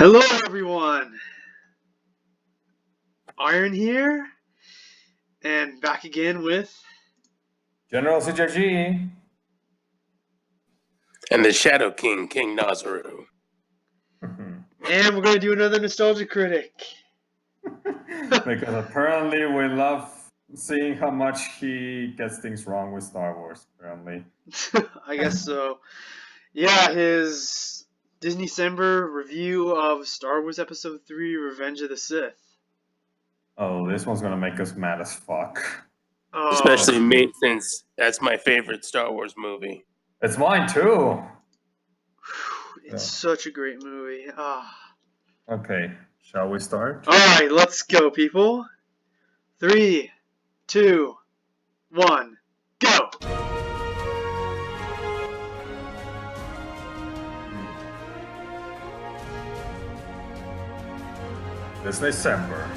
Hello everyone! Iron here, and back again with... General CJG. And the Shadow King, KingNazaru. And we're going to do another Nostalgia Critic. Because apparently we love seeing how much he gets things wrong with Star Wars, apparently. I guess so. Yeah, his Disneycember review of Star Wars Episode 3, Revenge of the Sith. Oh, this one's gonna make us mad as fuck. Oh, Especially me, since that's my favorite Star Wars movie. It's mine too. It's such a great movie. Okay, shall we start? Alright, let's go, people. 3, 2, 1, go! Disneycember.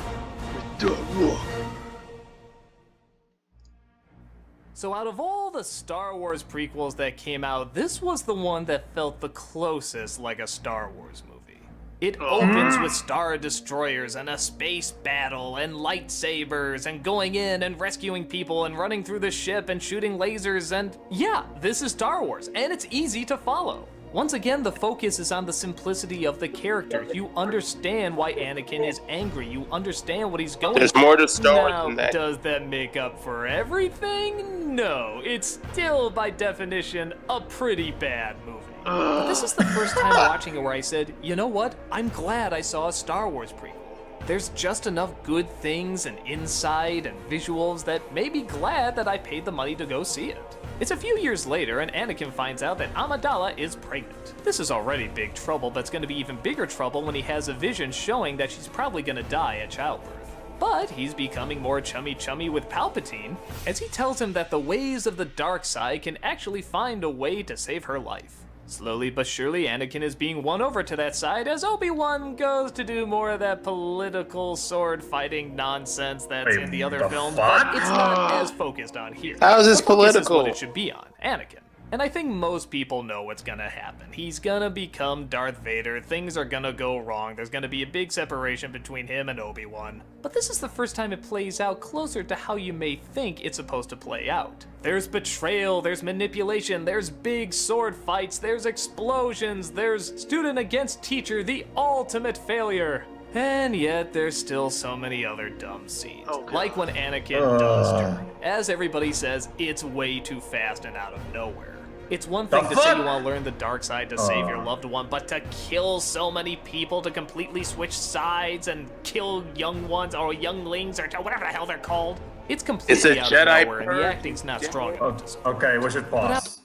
So out of all the Star Wars prequels that came out, this was the one that felt the closest like a Star Wars movie. It opens with Star Destroyers and a space battle and lightsabers and going in and rescuing people and running through the ship and shooting lasers and yeah, this is Star Wars and it's easy to follow. Once again, the focus is on the simplicity of the characters. You understand why Anakin is angry. You understand what he's going through. There's more to Star Wars Now, than that. does that make up for everything? No. It's still, by definition, a pretty bad movie. But this is the first time watching it where I said, you know what? I'm glad I saw a Star Wars prequel. There's just enough good things and insight and visuals that made me glad that I paid the money to go see it. It's a few years later, and Anakin finds out that Amidala is pregnant. This is already big trouble, but it's going to be even bigger trouble when he has a vision showing that she's probably going to die at childbirth. But he's becoming more chummy with Palpatine, as he tells him that the ways of the dark side can actually find a way to save her life. Slowly but surely, Anakin is being won over to that side as Obi-Wan goes to do more of that political sword-fighting nonsense that's in the other films, but it's not as focused on here. How is this The focus is political? what it should be on, Anakin. And I think most people know what's gonna happen. He's gonna become Darth Vader, things are gonna go wrong, there's gonna be a big separation between him and Obi-Wan. But this is the first time it plays out closer to how you may think it's supposed to play out. There's betrayal, there's manipulation, there's big sword fights, there's explosions, there's student against teacher, the ultimate failure. And yet, there's still so many other dumb scenes. Like when Anakin does turn. As everybody says, it's way too fast and out of nowhere. It's one thing to say you want to learn the dark side to save your loved one, but to kill so many people, to completely switch sides and kill young ones or younglings or whatever the hell they're called, it's completely out of nowhere and the acting's not strong enough. Okay, we should pause.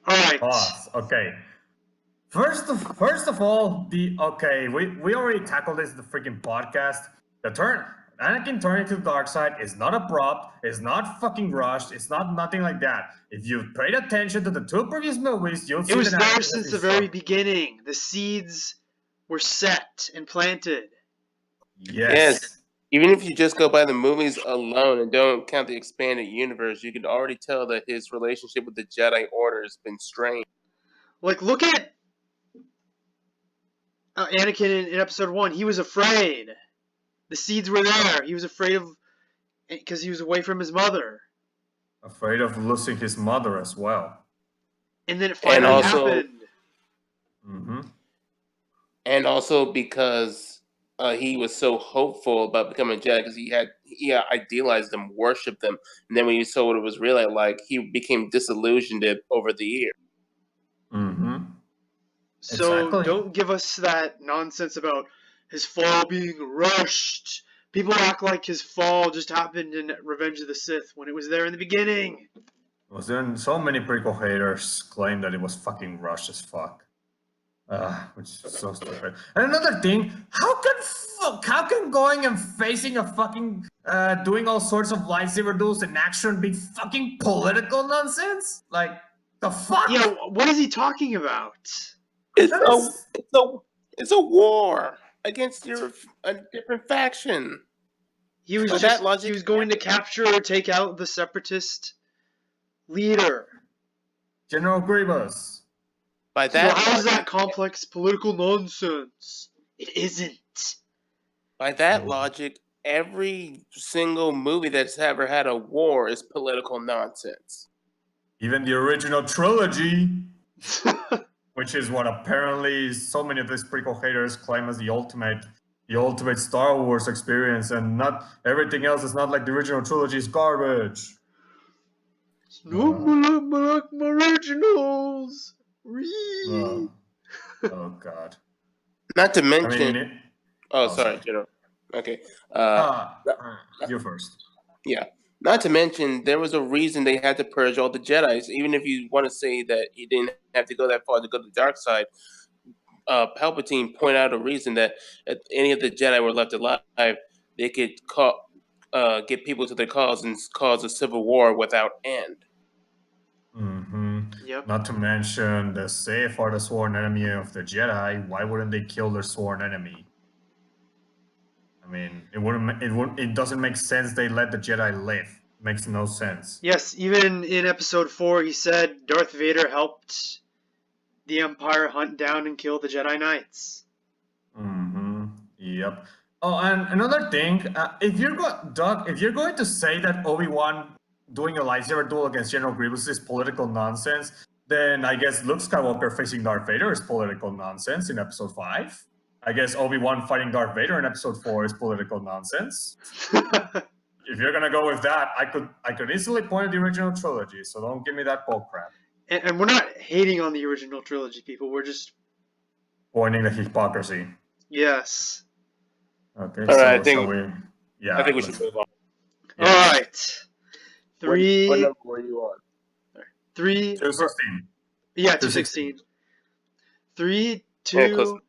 Alright. Pause. Okay. First of all, we already tackled this in the freaking podcast. Anakin turning to the dark side is not a prop, it's not fucking rushed, it's not nothing like that. If you've paid attention to the two previous movies, you'll see It was that there since the very beginning. The seeds were set and planted. Yes. Even if you just go by the movies alone and don't count the expanded universe, you can already tell that his relationship with the Jedi Order has been strained. Like, look at Anakin in Episode 1. He was afraid. The seeds were there. He was afraid of... because he was away from his mother. Afraid of losing his mother as well. And then it finally happened. And also because he was so hopeful about becoming a Jedi, because he idealized them, worshipped them, and then when you saw what it was really like, he became disillusioned over the years. So Exactly. don't give us that nonsense about his fall being rushed. People act like his fall just happened in Revenge of the Sith when it was there in the beginning. Was there so many prequel haters claim that it was fucking rushed as fuck. Which is so stupid. And another thing, how can going and facing a fucking doing all sorts of lightsaber duels in action be fucking political nonsense? Like, the fuck? Yeah, what is he talking about? It's a war against a different faction. He was going to capture or take out the separatist leader. General Grievous. By So that, how is that complex political nonsense? It isn't. By that logic, every single movie that's ever had a war is political nonsense. Even the original trilogy, which is what apparently so many of these prequel haters claim as the ultimate Star Wars experience, and not everything else is not like the original trilogy is garbage. It's not like my originals. Oh God. Not to mention. I mean, sorry, General. Okay. You first. Yeah. Not to mention, there was a reason they had to purge all the Jedis. Even if you want to say that you didn't have to go that far to go to the dark side, Palpatine pointed out a reason that if any of the Jedi were left alive, they could get people to their cause and cause a civil war without end. Mm-hmm. Yep. Not to mention the Sith are the sworn enemy of the Jedi. Why wouldn't they kill their sworn enemy? I mean, it doesn't make sense they let the Jedi live. It makes no sense. Yes, even in episode 4, he said Darth Vader helped the Empire hunt down and kill the Jedi Knights. Mm-hmm. Yep. Oh, and another thing, if you're going to say that Obi-Wan doing a lightsaber duel against General Grievous is political nonsense, then I guess Luke Skywalker facing Darth Vader is political nonsense in episode 5. I guess Obi-Wan fighting Darth Vader in episode 4 is political nonsense. If you're gonna go with that, I could easily point at the original trilogy, so don't give me that bullcrap. And we're not hating on the original trilogy, people. We're just pointing the hypocrisy. Yes. Okay. All right, I think we should move on. Yeah. All right. 3. What number were you on? 3. 216. Yeah, 216. 3, 2,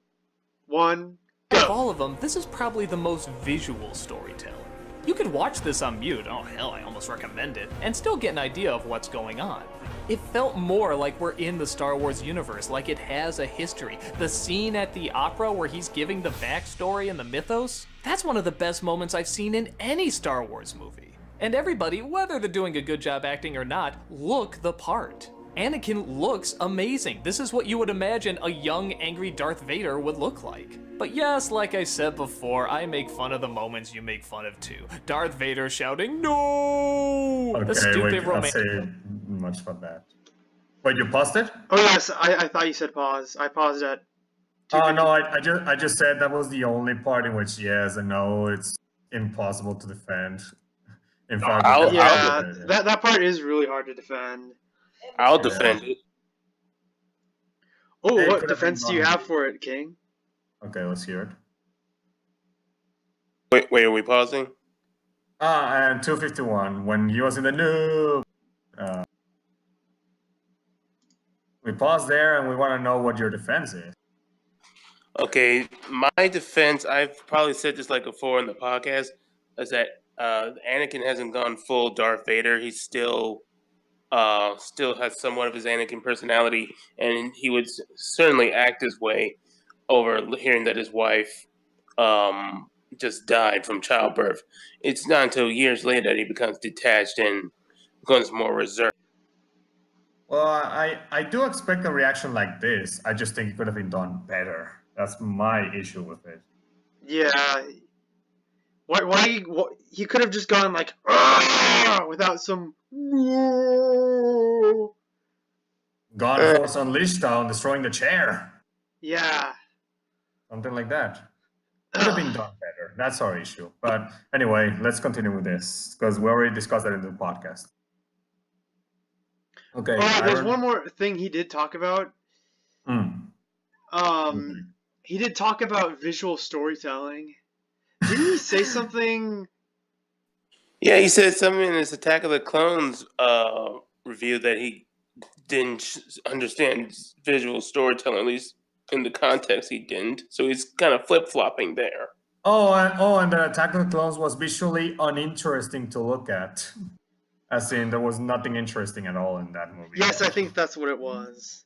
1. Of all of them, this is probably the most visual storytelling. You could watch this on mute, oh hell, I almost recommend it, and still get an idea of what's going on. It felt more like we're in the Star Wars universe, like it has a history. The scene at the opera where he's giving the backstory and the mythos, that's one of the best moments I've seen in any Star Wars movie. And everybody, whether they're doing a good job acting or not, look the part. Anakin looks amazing. This is what you would imagine a young, angry Darth Vader would look like. But yes, like I said before, I make fun of the moments you make fun of too. Darth Vader shouting, "No!" Okay, the stupid romance. I'll say much for that. Wait, you paused it? Oh yes, I thought you said pause. I paused at. Oh no, I just said that was the only part in which yes and no, it's impossible to defend. In fact, that part is really hard to defend. I'll defend it. Oh, what defense do you have for it, King? Okay, let's hear it. Wait, are we pausing? And 251, when he was in the noob. We paused there and we want to know what your defense is. Okay, my defense, I've probably said this like before in the podcast, is that Anakin hasn't gone full Darth Vader. He's still has somewhat of his Anakin personality, and he would certainly act his way over hearing that his wife just died from childbirth. It's not until years later that he becomes detached and becomes more reserved. Well, I do expect a reaction like this. I just think it could have been done better. That's my issue with it. Yeah. Why he could have just gone like without some gone Force Unleashed down, destroying the chair. Yeah. Something like that. Could have been done better. That's our issue. But anyway, let's continue with this because we already discussed that in the podcast. Okay. There's one more thing he did talk about. He did talk about visual storytelling. Didn't he say something? Yeah, he said something in his Attack of the Clones review that he didn't understand visual storytelling, at least in the context he didn't. So he's kind of flip-flopping there. And the Attack of the Clones was visually uninteresting to look at. As in, there was nothing interesting at all in that movie. Yes, I think that's what it was.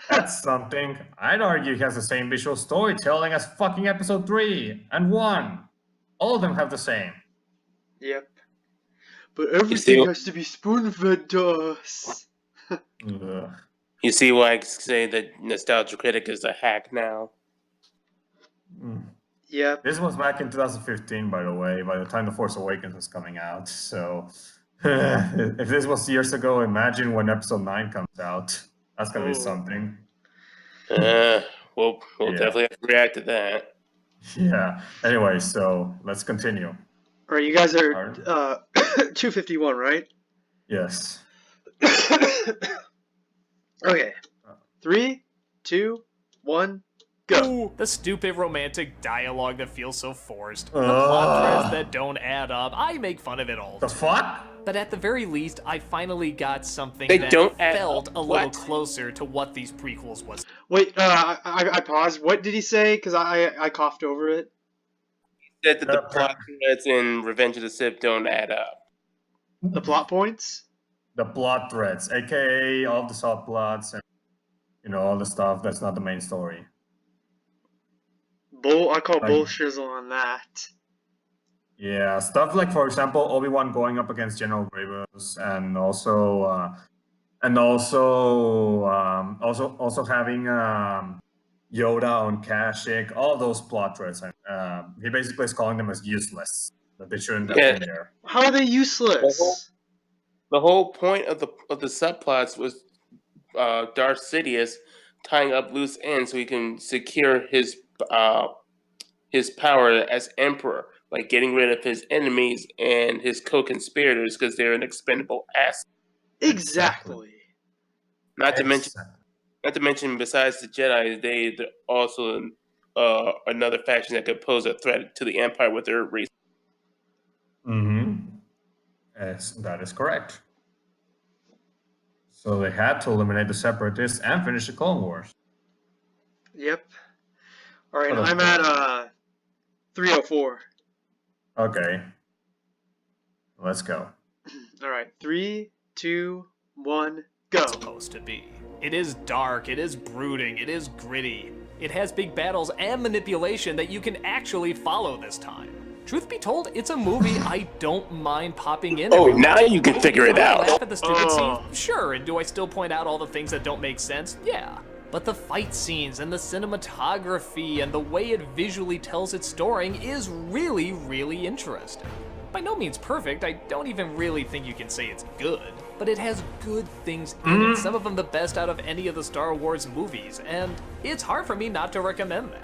That's something. I'd argue he has the same visual storytelling as fucking episode 3 and 1. All of them have the same. Yep. But everything has to be spoon-fed to us. You see why I say that Nostalgia Critic is a hack now? Yep. This was back in 2015, by the way, by the time The Force Awakens was coming out. So, if this was years ago, imagine when Episode 9 comes out. That's going to be Oh. something. We'll definitely have to react to that. Yeah. Anyway, so let's continue. All right, you guys are Alright. 251, right? Yes. Okay. 3, 2, 1, go. Ooh, the stupid romantic dialogue that feels so forced. The plot threads that don't add up. I make fun of it all. The fuck? But at the very least, I finally got something They that don't add felt up. a little What? closer to what these prequels was. Wait, I paused. What did he say? Because I coughed over it. He said that the plot threads in Revenge of the Sith don't add up. The plot points? The plot threads, aka all the subplots and all the stuff that's not the main story. I call Like- bullshizzle on that. Yeah, stuff like, for example, Obi-Wan going up against General Grievous, and also having Yoda on Kashyyyk. All those plot threads, and he basically is calling them as useless, that they shouldn't have Yeah. been there. How are they useless? The whole point of the subplots was Darth Sidious tying up loose ends so he can secure his power as Emperor, like getting rid of his enemies and his co-conspirators because they're an expendable asset. Exactly. Not to mention, besides the Jedi, they're also another faction that could pose a threat to the Empire with their reason. Mm-hmm. Yes, that is correct. So they had to eliminate the Separatists and finish the Clone Wars. Yep. All right, What I'm else? at 304. Okay. Let's go. All right, 3, 2, 1, go. Supposed to be. It is dark, it is brooding, it is gritty. It has big battles and manipulation that you can actually follow this time. Truth be told, it's a movie I don't mind popping in. Oh, every now you can figure it Do I out. laugh at the stupid Oh. scenes? Sure, and do I still point out all the things that don't make sense? Yeah. But the fight scenes and the cinematography and the way it visually tells its story is really, really interesting. By no means perfect, I don't even really think you can say it's good, but it has good things in it, some of them the best out of any of the Star Wars movies, and it's hard for me not to recommend that.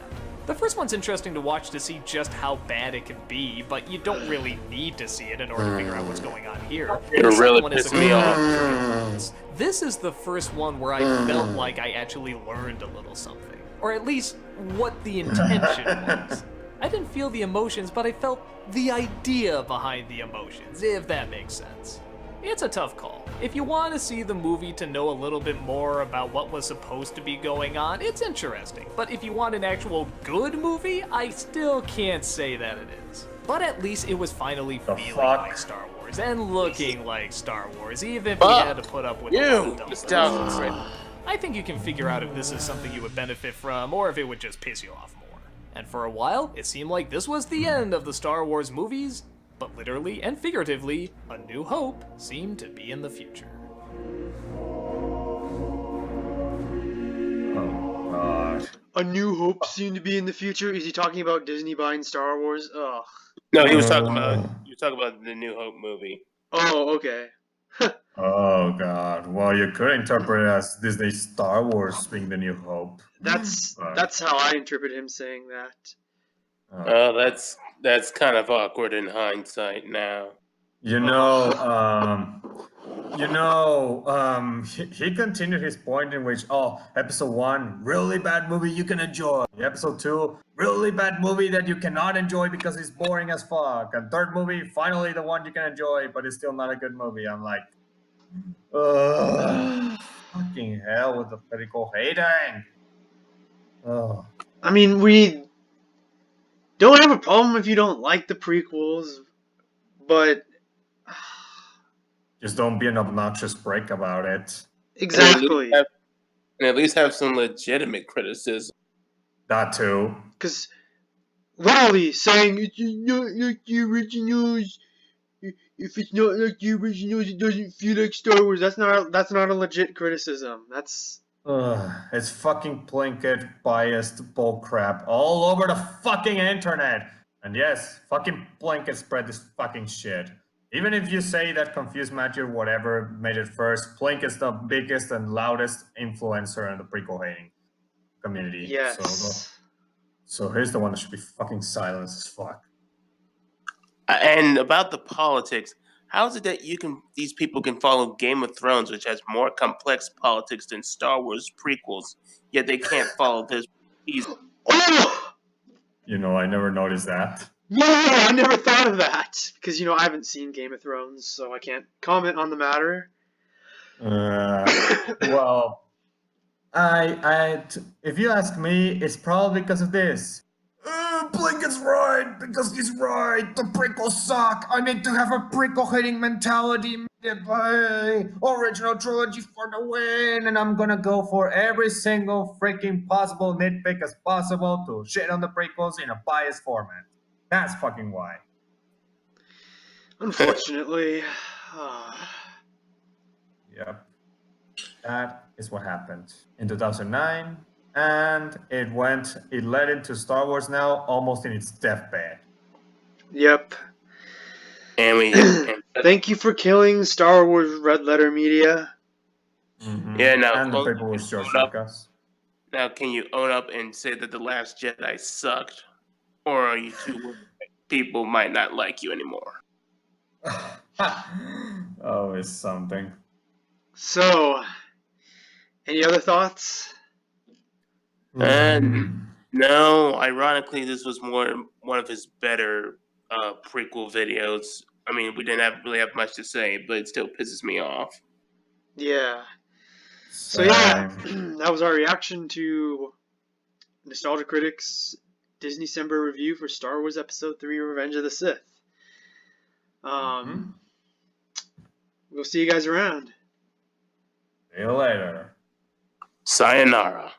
The first one's interesting to watch to see just how bad it can be, but you don't really need to see it in order to figure out what's going on here. You're The second really one is pissing me off. off. This is the first one where I felt like I actually learned a little something, or at least what the intention was. I didn't feel the emotions, but I felt the idea behind the emotions, if that makes sense. It's a tough call. If you want to see the movie to know a little bit more about what was supposed to be going on, it's interesting. But if you want an actual good movie, I still can't say that it is. But at least it was finally feeling like Star Wars and looking like Star Wars, even if we had to put up with a lot of dumb Nostalgia. things. I think you can figure out if this is something you would benefit from or if it would just piss you off more. And for a while, it seemed like this was the end of the Star Wars movies, but literally and figuratively, A New Hope seemed to be in the future. Oh, God. A New Hope seemed to be in the future. Is he talking about Disney buying Star Wars? Ugh. No, he was talking about the New Hope movie. Oh, okay. Oh, God. Well, you could interpret it as Disney Star Wars being the New Hope. That's how I interpret him saying that. That's kind of awkward in hindsight now. He continued his point in which, episode 1, really bad movie you can enjoy. Episode 2, really bad movie that you cannot enjoy because it's boring as fuck. And third movie, finally the one you can enjoy, but it's still not a good movie. I'm like, fucking hell with the critical hating. Oh. I mean, we don't have a problem if you don't like the prequels, but Just don't be an obnoxious prick about it. exactly. And at least have some legitimate criticism. That too. Because literally saying it's not like the originals. If it's not like the originals, it doesn't feel like Star Wars. That's not a legit criticism. That's It's fucking Plinkett biased bullcrap all over the fucking internet. And yes, fucking Plinkett spread this fucking shit. Even if you say that Confused Matthew or whatever made it first, Plinkett's the biggest and loudest influencer in the prequel hating community. Yes. So here's the one that should be fucking silenced as fuck. And about the politics, how is it that these people can follow Game of Thrones, which has more complex politics than Star Wars prequels, yet they can't follow this? Oh! You know, I never noticed that. Yeah, I never thought of that. Because, I haven't seen Game of Thrones, so I can't comment on the matter. Well, if you ask me, it's probably because of this. Blinkett's right, because he's right. The prequels suck. I need to have a prequel hating mentality. Original trilogy for the win, and I'm gonna go for every single freaking possible nitpick as possible to shit on the prequels in a biased format. That's fucking why. Unfortunately. Yep. That is what happened in 2009. And it led into Star Wars now almost in its deathbed. Yep. And thank you for killing Star Wars Red Letter Media. Mm-hmm. Yeah, now and the people with George Lucas. Now, can you own up and say that The Last Jedi sucked? Or are you too worried that people might not like you anymore? Oh, it's something. So, any other thoughts? And no, ironically, this was one of his better prequel videos. I mean, we didn't really have much to say, but it still pisses me off. Yeah. So yeah, that was our reaction to Nostalgia Critic's Disneycember review for Star Wars Episode 3: Revenge of the Sith. We'll see you guys around. See you later. Sayonara.